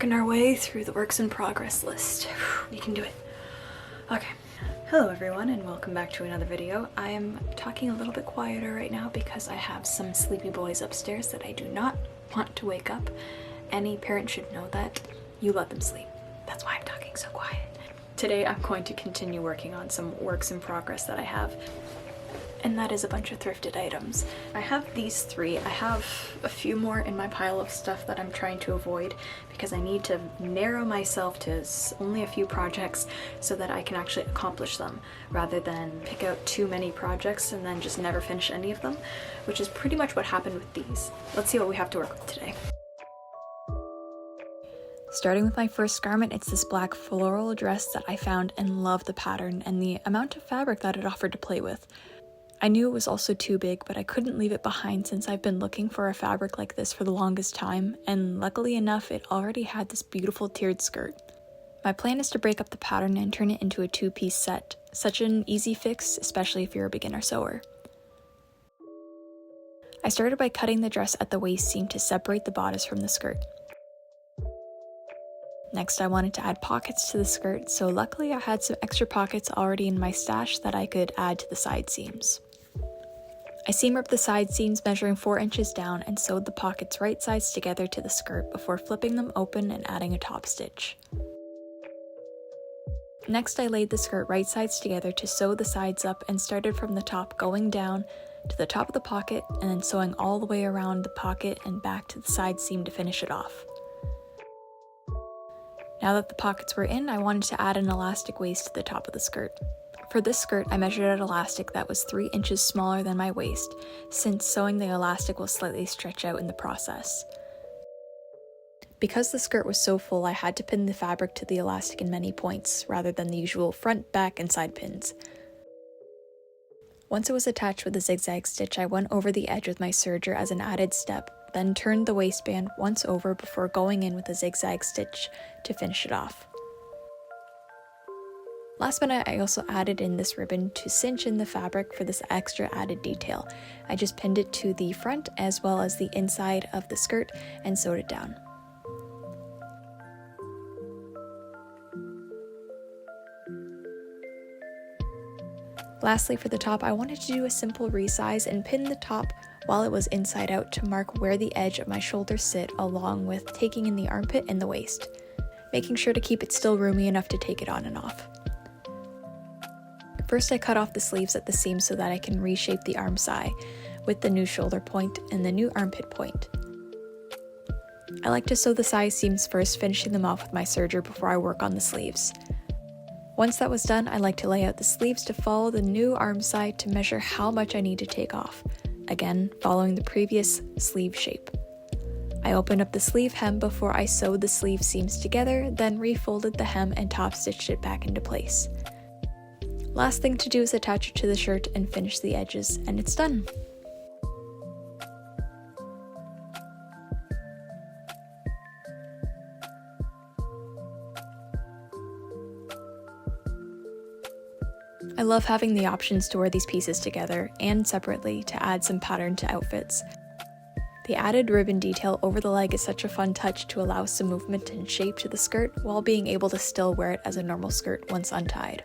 working our way through the works in progress list. We can do it. Okay. Hello everyone and welcome back to another video. I am talking a little bit quieter right now because I have some sleepy boys upstairs that I do not want to wake up. Any parent should know that. You let them sleep. That's why I'm talking so quiet. Today I'm going to continue working on some works in progress that I have. And that is a bunch of thrifted items. I have these three. I have a few more in my pile of stuff that I'm trying to avoid because I need to narrow myself to only a few projects so that I can actually accomplish them rather than pick out too many projects and then just never finish any of them, which is pretty much what happened with these. Let's see what we have to work with today. Starting with my first garment, it's this black floral dress that I found and love the pattern and the amount of fabric that it offered to play with. I knew it was also too big, but I couldn't leave it behind since I've been looking for a fabric like this for the longest time, and luckily enough, it already had this beautiful tiered skirt. My plan is to break up the pattern and turn it into a two-piece set. Such an easy fix, especially if you're a beginner sewer. I started by cutting the dress at the waist seam to separate the bodice from the skirt. Next, I wanted to add pockets to the skirt, so luckily I had some extra pockets already in my stash that I could add to the side seams. I seam ripped the side seams measuring 4 inches down and sewed the pockets right sides together to the skirt before flipping them open and adding a top stitch. Next, I laid the skirt right sides together to sew the sides up and started from the top going down to the top of the pocket and then sewing all the way around the pocket and back to the side seam to finish it off. Now that the pockets were in, I wanted to add an elastic waist to the top of the skirt. For this skirt, I measured an elastic that was 3 inches smaller than my waist, since sewing the elastic will slightly stretch out in the process. Because the skirt was so full, I had to pin the fabric to the elastic in many points, rather than the usual front, back, and side pins. Once it was attached with a zigzag stitch, I went over the edge with my serger as an added step, then turned the waistband once over before going in with a zigzag stitch to finish it off. Last minute, I also added in this ribbon to cinch in the fabric for this extra added detail. I just pinned it to the front as well as the inside of the skirt and sewed it down. Lastly, for the top, I wanted to do a simple resize and pin the top while it was inside out to mark where the edge of my shoulders sit, along with taking in the armpit and the waist, making sure to keep it still roomy enough to take it on and off. First, I cut off the sleeves at the seams so that I can reshape the arm side with the new shoulder point and the new armpit point. I like to sew the side seams first, finishing them off with my serger before I work on the sleeves. Once that was done, I like to lay out the sleeves to follow the new arm side to measure how much I need to take off, again following the previous sleeve shape. I opened up the sleeve hem before I sewed the sleeve seams together, then refolded the hem and top stitched it back into place. Last thing to do is attach it to the shirt and finish the edges, and it's done. I love having the options to wear these pieces together and separately to add some pattern to outfits. The added ribbon detail over the leg is such a fun touch to allow some movement and shape to the skirt while being able to still wear it as a normal skirt once untied.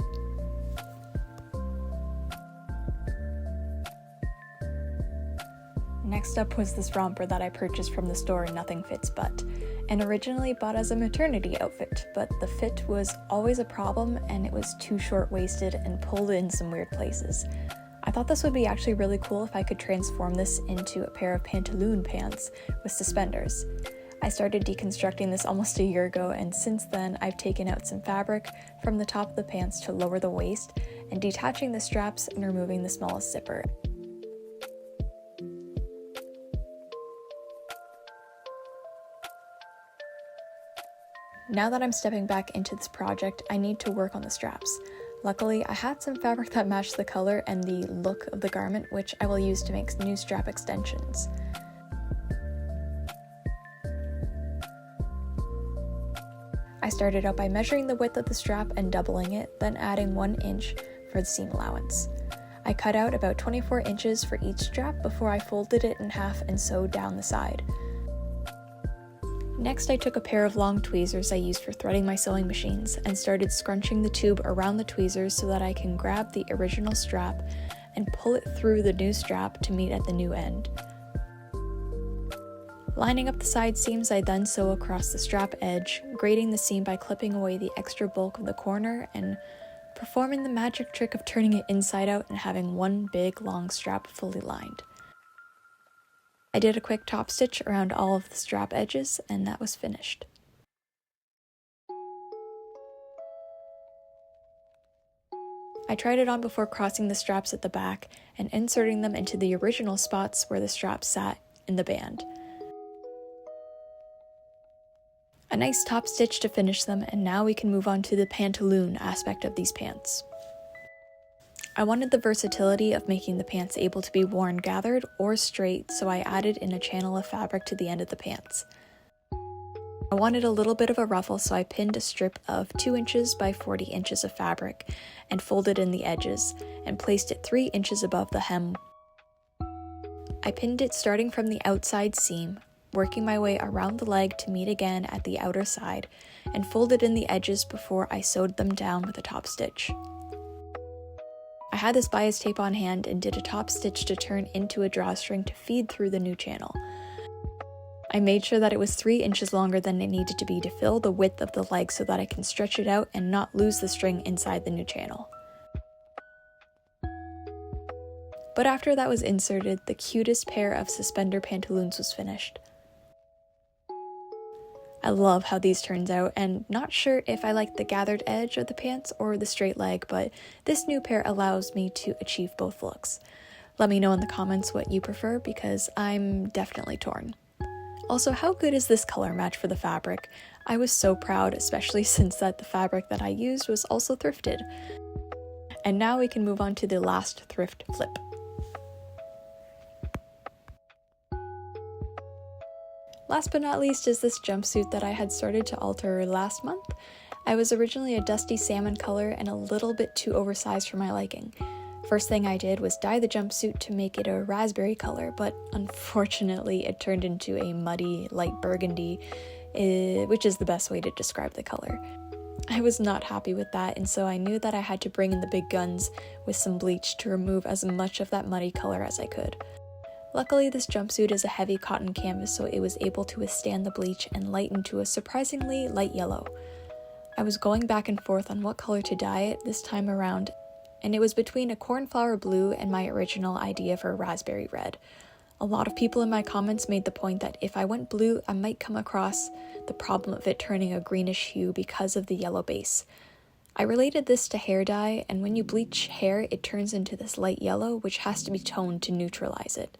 Next up was this romper that I purchased from the store Nothing Fits But, and originally bought as a maternity outfit, but the fit was always a problem and it was too short-waisted and pulled in some weird places. I thought this would be actually really cool if I could transform this into a pair of pantaloon pants with suspenders. I started deconstructing this almost a year ago, and since then I've taken out some fabric from the top of the pants to lower the waist and detaching the straps and removing the smallest zipper. Now that I'm stepping back into this project, I need to work on the straps. Luckily, I had some fabric that matched the color and the look of the garment, which I will use to make new strap extensions. I started out by measuring the width of the strap and doubling it, then adding 1 inch for the seam allowance. I cut out about 24 inches for each strap before I folded it in half and sewed down the side. Next, I took a pair of long tweezers I used for threading my sewing machines and started scrunching the tube around the tweezers so that I can grab the original strap and pull it through the new strap to meet at the new end. Lining up the side seams, I then sew across the strap edge, grading the seam by clipping away the extra bulk of the corner and performing the magic trick of turning it inside out and having one big long strap fully lined. I did a quick top stitch around all of the strap edges and that was finished. I tried it on before crossing the straps at the back and inserting them into the original spots where the straps sat in the band. A nice top stitch to finish them, and now we can move on to the pantaloon aspect of these pants. I wanted the versatility of making the pants able to be worn gathered or straight, so I added in a channel of fabric to the end of the pants. I wanted a little bit of a ruffle, so I pinned a strip of 2 inches by 40 inches of fabric and folded in the edges and placed it 3 inches above the hem. I pinned it starting from the outside seam, working my way around the leg to meet again at the outer side, and folded in the edges before I sewed them down with a top stitch. I had this bias tape on hand and did a top stitch to turn into a drawstring to feed through the new channel. I made sure that it was 3 inches longer than it needed to be to fill the width of the leg so that I can stretch it out and not lose the string inside the new channel. But after that was inserted, the cutest pair of suspender pantaloons was finished. I love how these turns out, and not sure if I like the gathered edge of the pants or the straight leg, but this new pair allows me to achieve both looks. Let me know in the comments what you prefer because I'm definitely torn. Also, how good is this color match for the fabric? I was so proud, especially since that the fabric that I used was also thrifted. And now we can move on to the last thrift flip. Last but not least is this jumpsuit that I had started to alter last month. I was originally a dusty salmon color and a little bit too oversized for my liking. First thing I did was dye the jumpsuit to make it a raspberry color, but unfortunately it turned into a muddy light burgundy, which is the best way to describe the color. I was not happy with that, and so I knew that I had to bring in the big guns with some bleach to remove as much of that muddy color as I could. Luckily, this jumpsuit is a heavy cotton canvas, so it was able to withstand the bleach and lighten to a surprisingly light yellow. I was going back and forth on what color to dye it this time around, and it was between a cornflower blue and my original idea for raspberry red. A lot of people in my comments made the point that if I went blue, I might come across the problem of it turning a greenish hue because of the yellow base. I related this to hair dye, and when you bleach hair, it turns into this light yellow, which has to be toned to neutralize it.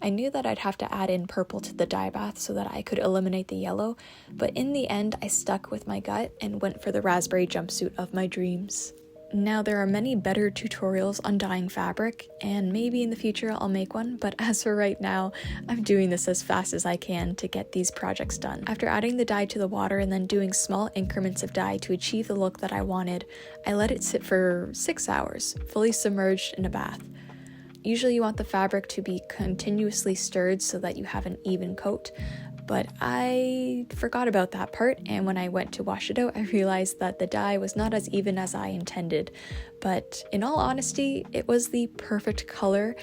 I knew that I'd have to add in purple to the dye bath so that I could eliminate the yellow, but in the end I stuck with my gut and went for the raspberry jumpsuit of my dreams. Now there are many better tutorials on dyeing fabric, and maybe in the future I'll make one, but as for right now, I'm doing this as fast as I can to get these projects done. After adding the dye to the water and then doing small increments of dye to achieve the look that I wanted, I let it sit for 6 hours, fully submerged in a bath. Usually you want the fabric to be continuously stirred so that you have an even coat, but I forgot about that part, and when I went to wash it out, I realized that the dye was not as even as I intended. But in all honesty, it was the perfect color,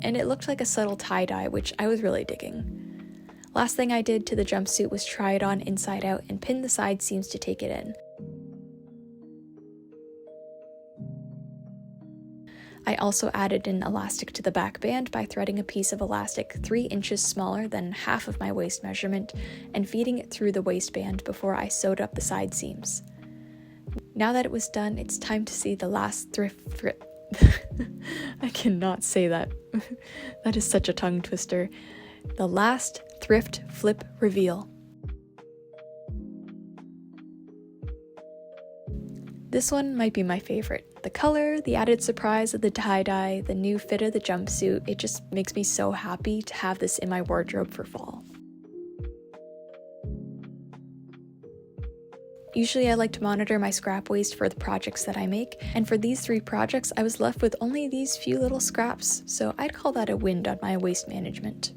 and it looked like a subtle tie-dye, which I was really digging. Last thing I did to the jumpsuit was try it on inside out and pin the side seams to take it in. I also added an elastic to the back band by threading a piece of elastic 3 inches smaller than half of my waist measurement and feeding it through the waistband before I sewed up the side seams. Now that it was done, it's time to see the last thrift I cannot say that. That is such a tongue twister. The last thrift flip reveal. This one might be my favorite. The color, the added surprise of the tie-dye, the new fit of the jumpsuit, it just makes me so happy to have this in my wardrobe for fall. Usually I like to monitor my scrap waste for the projects that I make, and for these 3 projects I was left with only these few little scraps, so I'd call that a win on my waste management.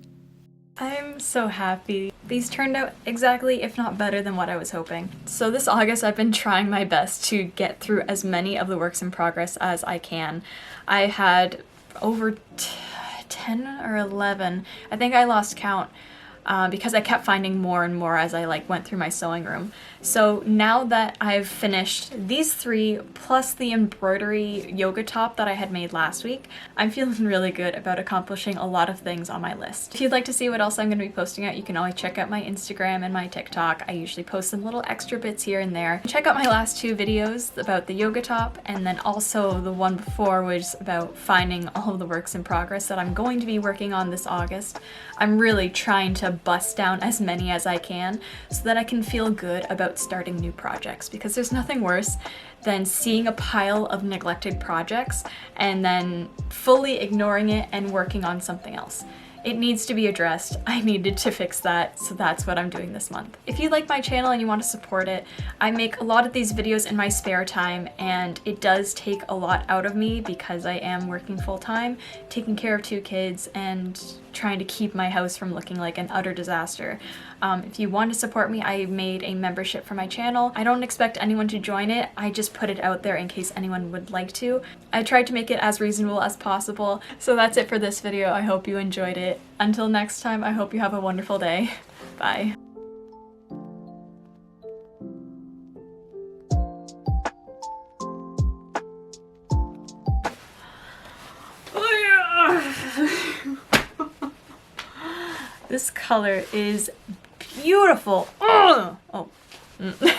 I'm so happy. These turned out exactly, if not better than what I was hoping. So this August I've been trying my best to get through as many of the works in progress as I can. I had over 10 or 11. I think I lost count because I kept finding more and more as I went through my sewing room. So now that I've finished these 3 plus the embroidery yoga top that I had made last week, I'm feeling really good about accomplishing a lot of things on my list. If you'd like to see what else I'm going to be posting out, you can always check out my Instagram and my TikTok. I usually post some little extra bits here and there. Check out my last 2 videos about the yoga top, and then also the one before was about finding all of the works in progress that I'm going to be working on this August. I'm really trying to bust down as many as I can so that I can feel good about starting new projects, because there's nothing worse than seeing a pile of neglected projects and then fully ignoring it and working on something else. It needs to be addressed. I needed to fix that, so that's what I'm doing this month. If you like my channel and you want to support it, I make a lot of these videos in my spare time, and it does take a lot out of me because I am working full-time, taking care of 2 kids, and trying to keep my house from looking like an utter disaster. If you want to support me, I made a membership for my channel. I don't expect anyone to join it. I just put it out there in case anyone would like to. I tried to make it as reasonable as possible. So that's it for this video. I hope you enjoyed it. Until next time, I hope you have a wonderful day. Bye. This color is beautiful. Oh.